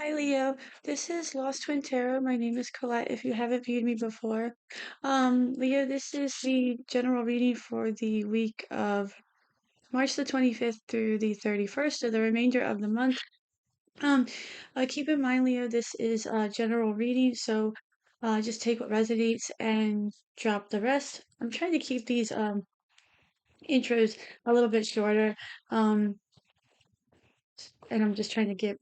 Hi Leo, this is Lost Twin Tarot. My name is Colette if you haven't viewed me before. Leo, this is the general reading for the week of March the 25th through the 31st, or the remainder of the month. Um, Keep in mind, Leo, this is a general reading, so just take what resonates and drop the rest. I'm trying to keep these intros a little bit shorter, um, and I'm just trying to get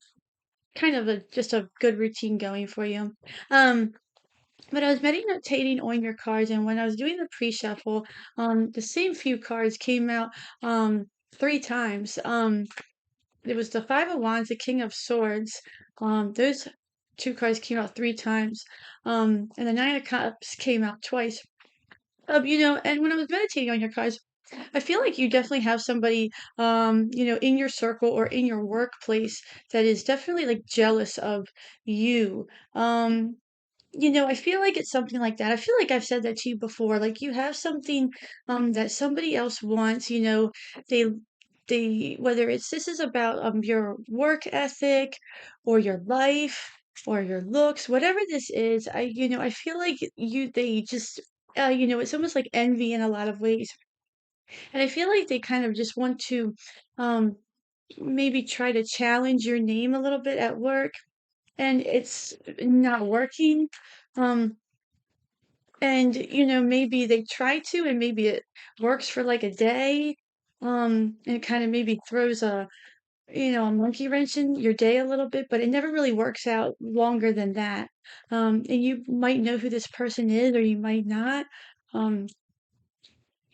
kind of just a good routine going for you. Um, But I was meditating on your cards, and when I was doing the pre-shuffle, the same few cards came out three times. It was the Five of Wands, the King of Swords. Those two cards came out three times. And the Nine of Cups came out twice. And when I was meditating on your cards, I feel like you definitely have somebody, in your circle or in your workplace that is definitely like jealous of you. I feel like it's something like that. I feel like I've said that to you before. Like you have something that somebody else wants, they whether it's this is about your work ethic or your life or your looks, whatever this is, I feel like they just it's almost like envy in a lot of ways. And I feel like they kind of just want to um maybe try to challenge your name a little bit at work, and it's not working. Um and maybe they try to, and maybe it works for like a day, and it kind of maybe throws a monkey wrench in your day a little bit, but it never really works out longer than that. And you might know who this person is, or you might not. um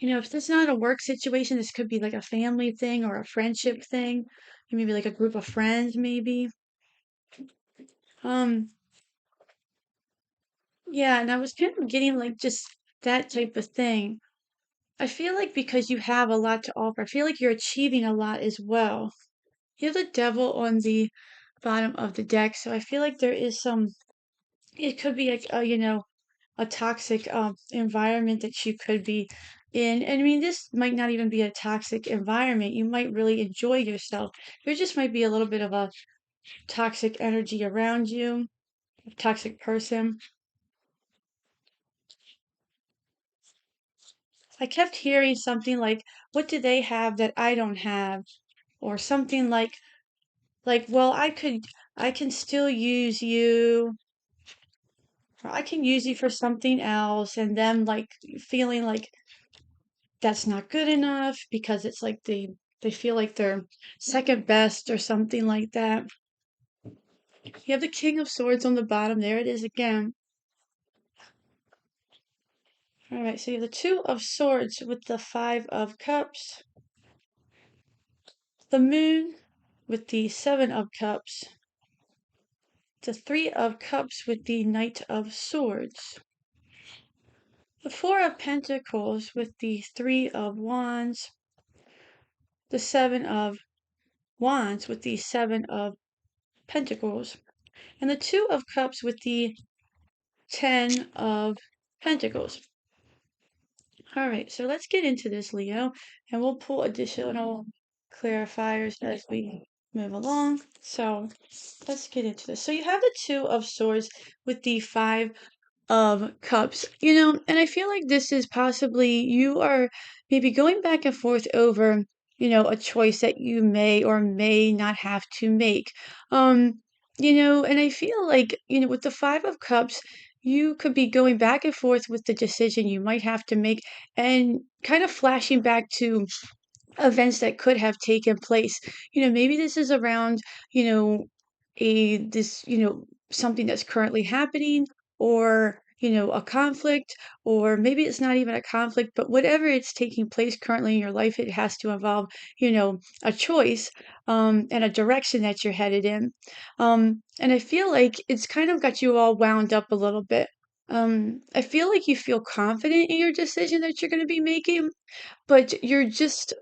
if this is not a work situation, this could be like a family thing or a friendship thing, maybe like a group of friends, maybe. um yeah, and I was kind of getting like just that type of thing. I feel like because you have a lot to offer, I feel like you're achieving a lot as well. You have the devil on the bottom of the deck, so I feel like there is it could be like a toxic environment that you could be in. And I mean, this might not even be a toxic environment. You might really enjoy yourself. There just might be a little bit of a toxic energy around you, a toxic person. I kept hearing something like, what do they have that I don't have? Or something like, well, I can still use you, or I can use you for something else, and them like feeling like that's not good enough because it's like they feel like they're second best or something like that. You have the King of Swords on the bottom. There it is again. All right, so you have the Two of Swords with the Five of Cups, the Moon with the Seven of Cups, the Three of Cups with the Knight of Swords, the Four of Pentacles with the Three of Wands, the Seven of Wands with the Seven of Pentacles, and the Two of Cups with the Ten of Pentacles. All right, so let's get into this, Leo, and we'll pull additional clarifiers as we move along. So let's get into this. So you have the Two of Swords with the Five of Cups, and I feel like this is possibly you are maybe going back and forth over, a choice that you may or may not have to make. And I feel like, with the Five of Cups, you could be going back and forth with the decision you might have to make, and kind of flashing back to events that could have taken place. Maybe this is around, you know, something that's currently happening, or, a conflict, or maybe it's not even a conflict, but whatever it's taking place currently in your life, it has to involve, a choice, and a direction that you're headed in. And I feel like it's kind of got you all wound up a little bit. I feel like you feel confident in your decision that you're going to be making, but you're just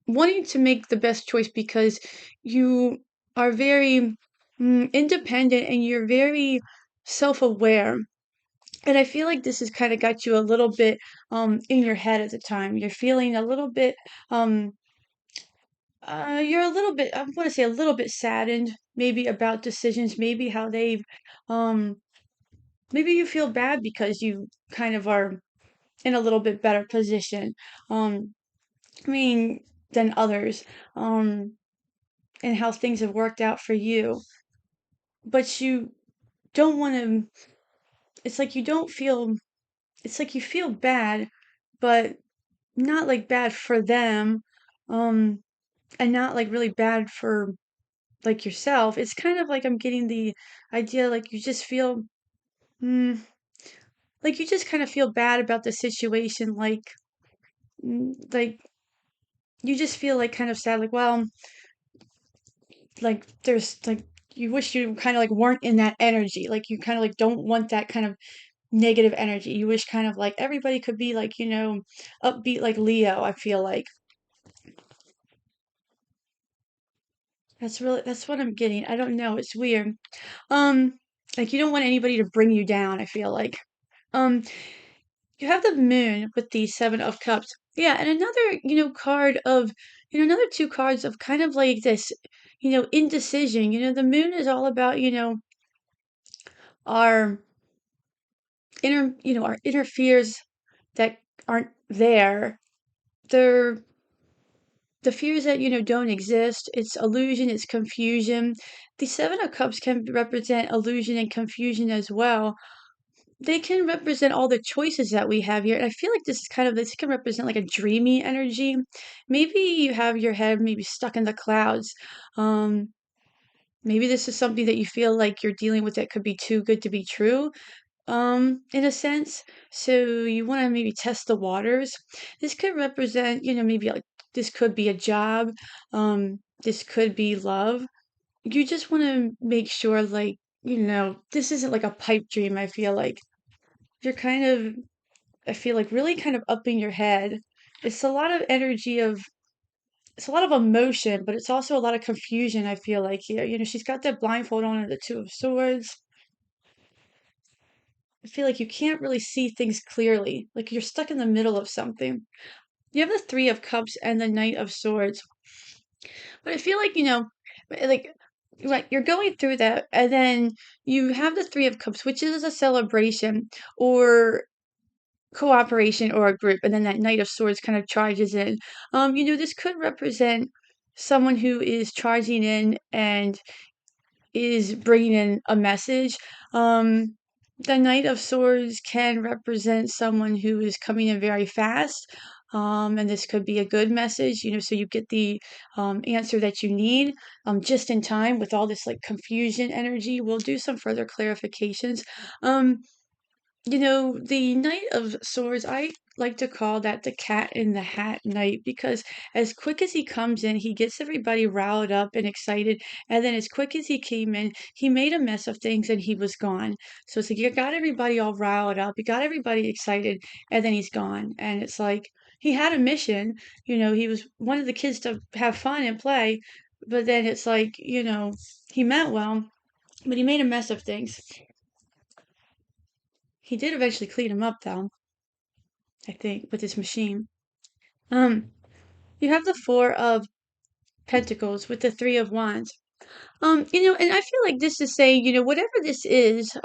wanting to make the best choice because you are very independent, and you're very self-aware. And I feel like this has kind of got you a little bit in your head at the time. You're feeling a little bit um you're a little bit, I want to say a little bit saddened, maybe about decisions, maybe how they've, um, maybe you feel bad because you kind of are in a little bit better position, um, I mean, than others, um, and how things have worked out for you. But you don't want to, it's like you don't feel, it's like you feel bad, but not like bad for them, um, and not like really bad for like yourself. It's kind of like I'm getting the idea like you just feel, mm, like you just kind of feel bad about the situation, like you just feel like kind of sad, like, well, like there's like you wish you kind of like weren't in that energy, like you kind of like don't want that kind of negative energy. You wish kind of like everybody could be like, upbeat like Leo, I feel like. That's what I'm getting. I don't know, it's weird. Um, like you don't want anybody to bring you down, I feel like. Um, you have the moon with the seven of cups. Yeah, and another, card of, another two cards of kind of like this, indecision. The moon is all about, our our inner fears that aren't there. They're the fears that, don't exist. It's illusion, it's confusion. The seven of cups can represent illusion and confusion as well. They can represent all the choices that we have here. And I feel like this can represent like a dreamy energy. Maybe you have your head maybe stuck in the clouds. Um, Maybe this is something that you feel like you're dealing with that could be too good to be true, in a sense. So you want to maybe test the waters. This could represent, maybe like this could be a job. This could be love. You just want to make sure, like, this isn't like a pipe dream, I feel like. You're kind of, I feel like really kind of up in your head. It's a lot of energy of, it's a lot of emotion, but it's also a lot of confusion, I feel like here. She's got that blindfold on and the two of swords. I feel like you can't really see things clearly. Like you're stuck in the middle of something. You have the three of cups and the knight of swords. But I feel like, like you're going through that and then you have the three of cups, which is a celebration or cooperation or a group, and then that Knight of Swords kind of charges in. This could represent someone who is charging in and is bringing in a message. The Knight of Swords can represent someone who is coming in very fast. And this could be a good message, so you get the answer that you need just in time with all this like confusion energy. We'll do some further clarifications. Um, the Knight of Swords, I like to call that the cat in the hat knight because as quick as he comes in, he gets everybody riled up and excited. And then as quick as he came in, he made a mess of things and he was gone. So it's like you got everybody all riled up, you got everybody excited, and then he's gone. And it's like he had a mission, he was one of the kids to have fun and play, but then it's like, he meant well, but he made a mess of things. He did eventually clean him up though. I think, with his machine. Um, you have the Four of Pentacles with the Three of Wands. And I feel like this is saying, whatever this is,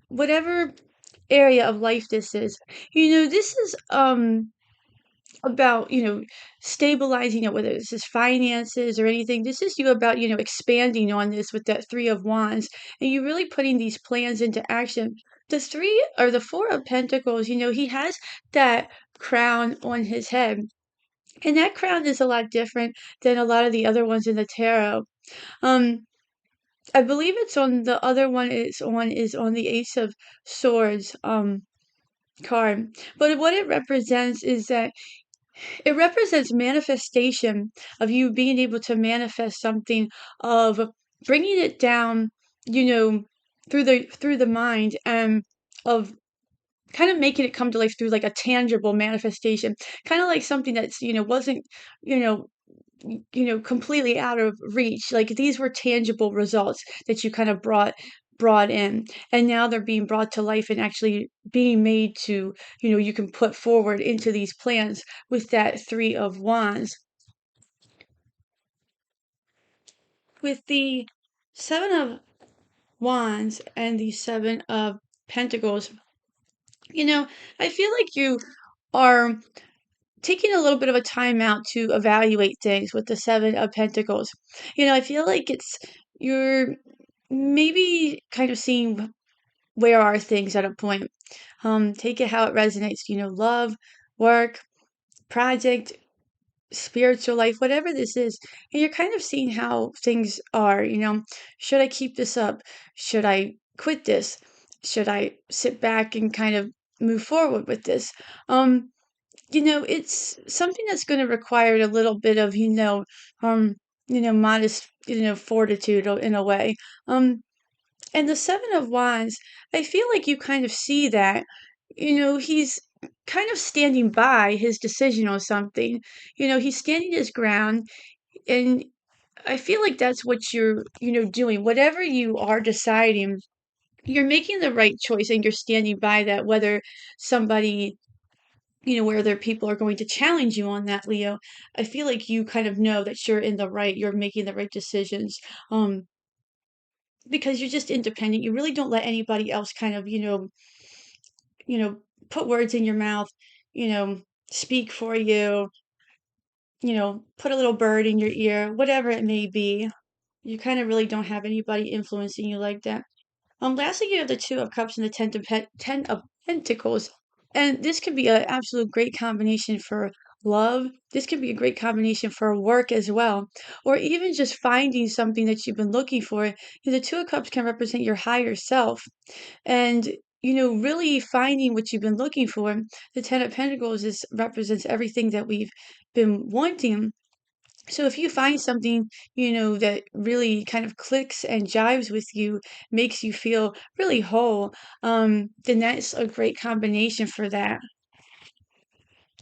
whatever area of life this is, this is about, stabilizing it, whether this is finances or anything. This is you about, expanding on this with that Three of Wands, and you really putting these plans into action. The three or the Four of Pentacles, he has that crown on his head. And that crown is a lot different than a lot of the other ones in the tarot. Um, I believe it's on the other one is on the Ace of Swords card. But what it represents is that it represents manifestation of you being able to manifest something, of bringing it down, you know, through the mind, and of kind of making it come to life through like a tangible manifestation, kind of like something that's, wasn't, you know completely out of reach. Like these were tangible results that you kind of brought in, and now they're being brought to life and actually being made to, you can put forward into these plans with that Three of Wands. with the Seven of Wands and the Seven of Pentacles, you know, I feel like you are taking a little bit of a time out to evaluate things with the Seven of Pentacles. I feel like you're maybe kind of seeing where are things at a point. Take it how it resonates, love, work, project, spiritual life, whatever this is. And you're kind of seeing how things are, should I keep this up? Should I quit this? Should I sit back and kind of move forward with this? It's something that's going to require a little bit of, modest, fortitude in a way. And the Seven of Wands, I feel like you kind of see that, he's kind of standing by his decision on something. He's standing his ground, and I feel like that's what you're, doing. Whatever you are deciding, you're making the right choice and you're standing by that, whether somebody, whether people are going to challenge you on that, Leo. I feel like you kind of know that you're in the right, you're making the right decisions. Because you're just independent. You really don't let anybody else kind of, you know, put words in your mouth, you know, speak for you, put a little bird in your ear, whatever it may be. You kind of really don't have anybody influencing you like that. Lastly, you have the Two of Cups and the Ten of Pentacles. And this could be an absolute great combination for love. This could be a great combination for work as well. Or even just finding something that you've been looking for. The Two of Cups can represent your higher self. And really finding what you've been looking for. The Ten of Pentacles represents everything that we've been wanting. So if you find something, that really kind of clicks and jives with you, makes you feel really whole, then that's a great combination for that.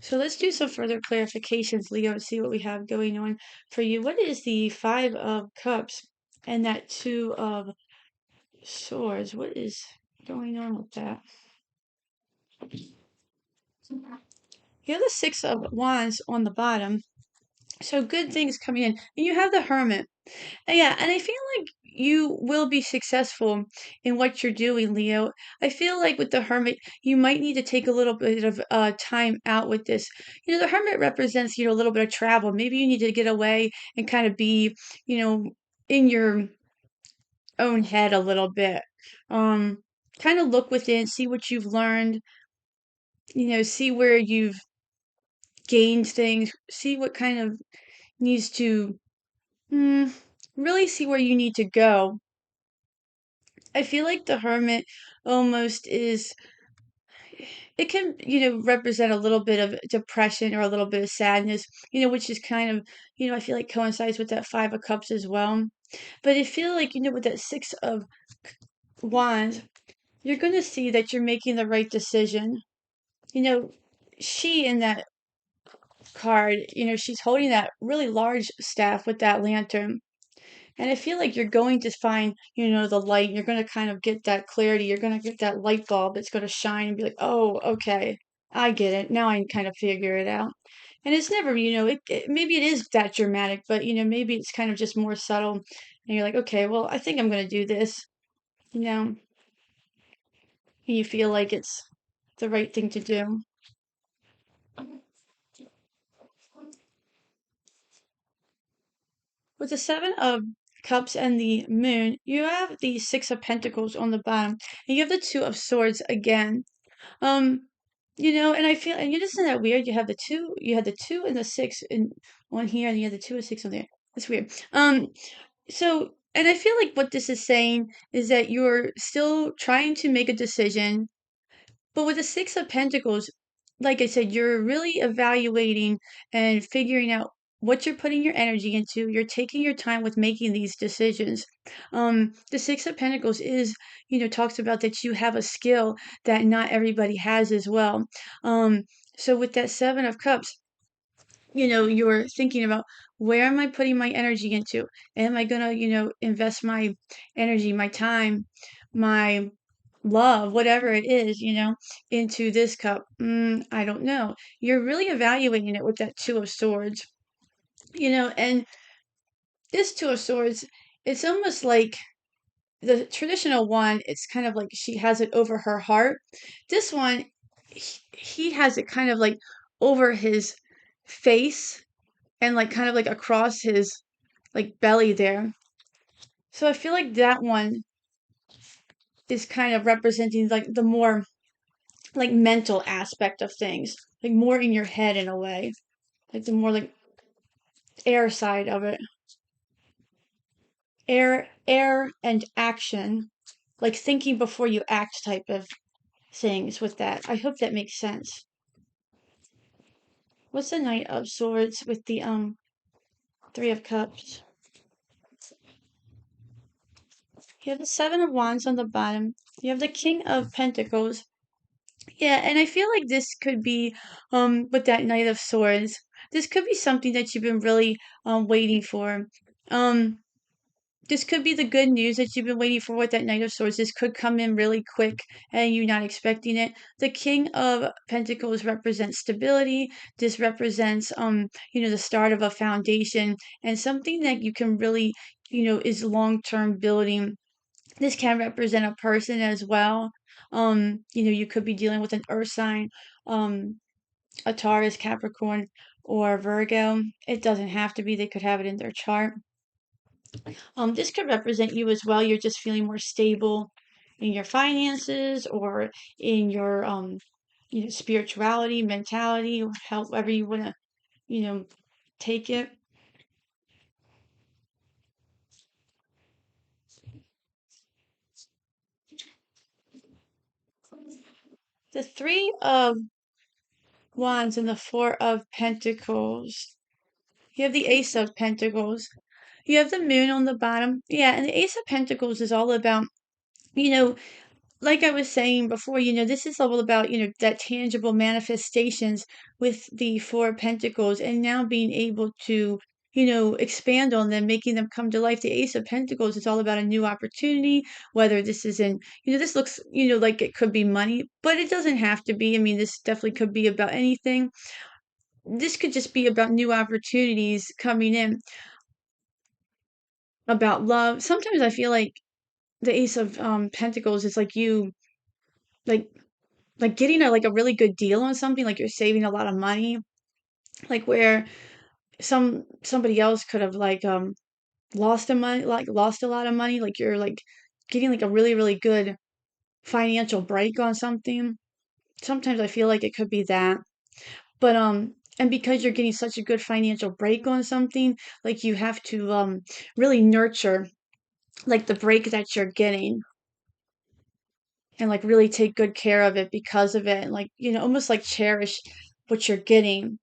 So let's do some further clarifications, Leo, and see what we have going on for you. What is the Five of Cups and that Two of Swords? What is going on with that? You have the Six of Wands on the bottom. So good things coming in. And you have the Hermit. Yeah, and I feel like you will be successful in what you're doing, Leo. I feel like with the Hermit, you might need to take a little bit of time out with this. The Hermit represents, a little bit of travel. Maybe you need to get away and kind of be, in your own head a little bit. Um, Kind of look within, see what you've learned, see where you've gained things, see what kind of needs to mm, really see where you need to go. I feel like the Hermit almost is, it can, represent a little bit of depression or a little bit of sadness, which is kind of, I feel like coincides with that Five of Cups as well. But I feel like, with that Six of Wands, you're going to see that you're making the right decision. She in that card, she's holding that really large staff with that lantern. And I feel like you're going to find, the light. You're going to kind of get that clarity. You're going to get that light bulb that's going to shine and be like, oh, okay, I get it. Now I can kind of figure it out. And it's never, maybe it is that dramatic, but, maybe it's kind of just more subtle. And you're like, okay, well, I think I'm going to do this, and you feel like it's the right thing to do. With the Seven of Cups and the Moon, you have the Six of Pentacles on the bottom, and you have the Two of Swords again. Um, and I feel, and isn't that weird? You had the two and the six in one here, and you had the two and six on there. That's weird. So, and I feel like what this is saying is that you're still trying to make a decision, but with the Six of Pentacles, like I said, you're really evaluating and figuring out what you're putting your energy into. You're taking your time with making these decisions. The Six of Pentacles talks about that you have a skill that not everybody has as well. So with that Seven of Cups, you're thinking about, where am I putting my energy into? Am I gonna, invest my energy, my time, my love, whatever it is, into this cup? I don't know. You're really evaluating it with that Two of Swords, and this Two of Swords, it's almost like the traditional one, it's kind of like she has it over her heart. This one, he has it kind of like over his face and like kind of like across his like belly there. So I feel like that one is kind of representing like the more like mental aspect of things, like more in your head in a way, like the more like air side of it. Air and action, like thinking before you act type of things with that. I hope that makes sense. What's the Knight of Swords with the Three of Cups? You have the Seven of Wands on the bottom. You have the King of Pentacles. Yeah, and I feel like this could be with that Knight of Swords. This could be something that you've been really waiting for. Um this could be the good news that you've been waiting for with that Knight of Swords. This could come in really quick and you're not expecting it. The King of Pentacles represents stability. This represents the start of a foundation and something that you can really, is long-term building. This can represent a person as well. You could be dealing with an earth sign, um, a Taurus, Capricorn, or Virgo. It doesn't have to be, they could have it in their chart. This could represent you as well. You're just feeling more stable in your finances or in your spirituality, mentality, however you want to, you know, take it. The Three of Wands and the Four of Pentacles. You have the Ace of Pentacles. You have the Moon on the bottom. Yeah, and the Ace of Pentacles is all about, you know, like I was saying before, this is all about, that tangible manifestations with the Four of Pentacles and now being able to, expand on them, making them come to life. The Ace of Pentacles is all about a new opportunity, whether this is in, this looks, like it could be money, but it doesn't have to be. I mean, this definitely could be about anything. This could just be about new opportunities coming in, about love. Sometimes I feel like the Ace of Pentacles is like you, like getting a really good deal on something, like you're saving a lot of money, like where somebody else could have lost a lot of money, like you're like getting like a really, really good financial break on something. Sometimes I feel like it could be that. But and because you're getting such a good financial break on something, like you have to really nurture like the break that you're getting and like really take good care of it because of it and like almost like cherish what you're getting,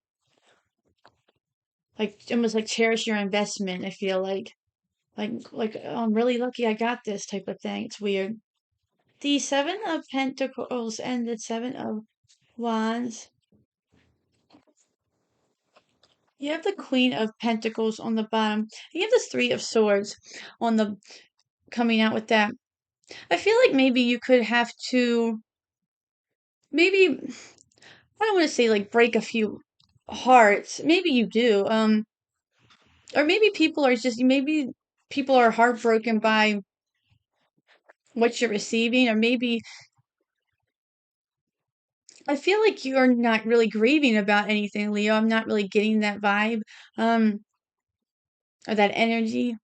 like almost like cherish your investment. I feel like oh, I'm really lucky I got this type of thing. It's weird. The Seven of Pentacles and the Seven of Wands. You have the Queen of Pentacles on the bottom. You have the Three of Swords on the coming out with that. I feel like maybe you could have to, maybe I don't want to say like break a few hearts. Maybe you do. Or maybe people are heartbroken by what you're receiving, or maybe I feel like you're not really grieving about anything, Leo. I'm not really getting that vibe, um, or that energy.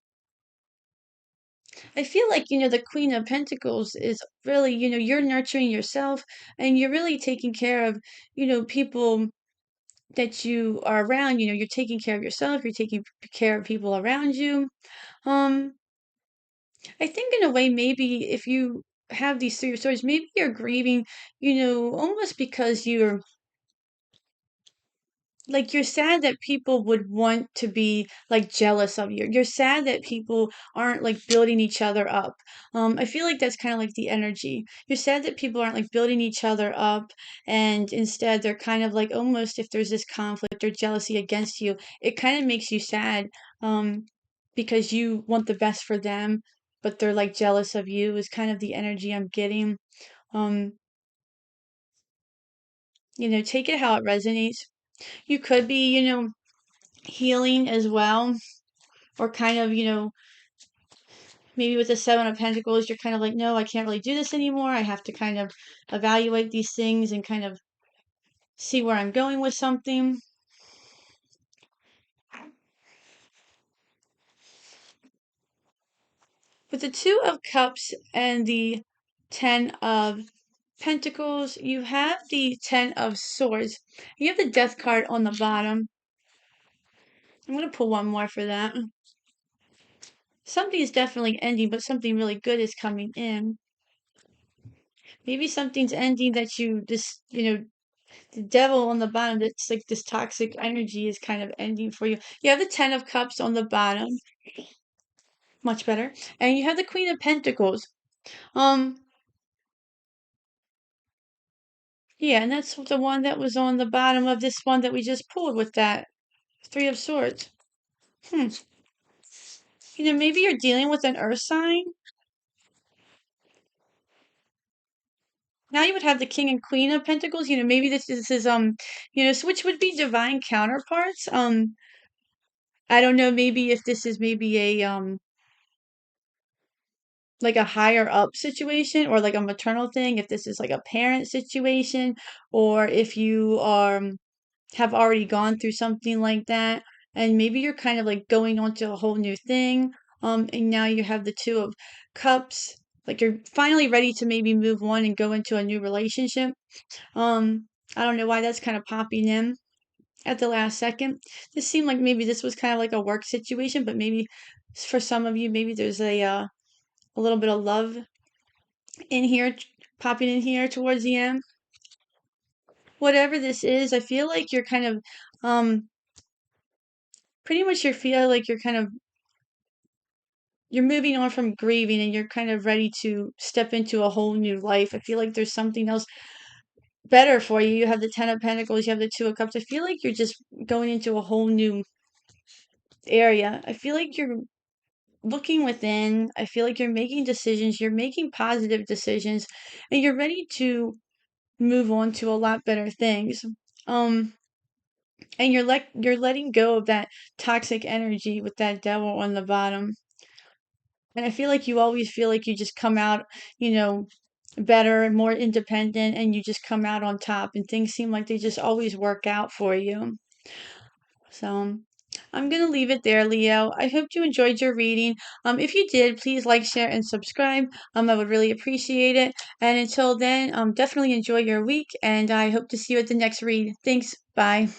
I feel like, the Queen of Pentacles is really, you're nurturing yourself and you're really taking care of, people that you are around. You're taking care of yourself, you're taking care of people around you. Um, I think in a way, maybe if you have these three stories, maybe you're grieving, almost because you're sad that people would want to be like jealous of you. You're sad that people aren't like building each other up. I feel like that's kind of like the energy. You're sad that people aren't like building each other up, and instead they're kind of like almost, if there's this conflict or jealousy against you, it kind of makes you sad. Um, because you want the best for them, but they're like jealous of you is kind of the energy I'm getting. Um, take it how it resonates. You could be, healing as well, or kind of, maybe with the Seven of Pentacles, you're kind of like, no, I can't really do this anymore. I have to kind of evaluate these things and kind of see where I'm going with something. With the Two of Cups and the Ten of Pentacles, you have the Ten of Swords. You have the Death card on the bottom. I'm going to pull one more for that. Something is definitely ending, but something really good is coming in. Maybe something's ending that the devil on the bottom, that's like this toxic energy is kind of ending for you. You have the Ten of Cups on the bottom. Much better. And you have the Queen of Pentacles. Yeah, and that's the one that was on the bottom of this one that we just pulled with that Three of Swords. Maybe you're dealing with an earth sign. Now you would have the King and Queen of Pentacles. Maybe this is so which would be divine counterparts. I don't know, maybe if this is maybe a like a higher up situation or like a maternal thing, if this is like a parent situation, or if you have already gone through something like that, and maybe you're kind of like going on to a whole new thing. And now you have the Two of Cups, like you're finally ready to maybe move on and go into a new relationship. I don't know why that's kind of popping in at the last second. This seemed like maybe this was kind of like a work situation, but maybe for some of you, maybe there's a little bit of love in here, popping in here towards the end. Whatever this is, I feel like you're kind of, pretty much you feel like you're moving on from grieving and you're kind of ready to step into a whole new life. I feel like there's something else better for you. You have the Ten of Pentacles, you have the Two of Cups. I feel like you're just going into a whole new area. I feel like you're looking within. I feel like you're making decisions, you're making positive decisions, and you're ready to move on to a lot better things. And you're letting go of that toxic energy with that devil on the bottom. And I feel like you always feel like you just come out, you know, better and more independent, and you just come out on top, and things seem like they just always work out for you. So I'm going to leave it there, Leo. I hope you enjoyed your reading. If you did, please like, share, and subscribe. I would really appreciate it. And until then, definitely enjoy your week, and I hope to see you at the next read. Thanks. Bye.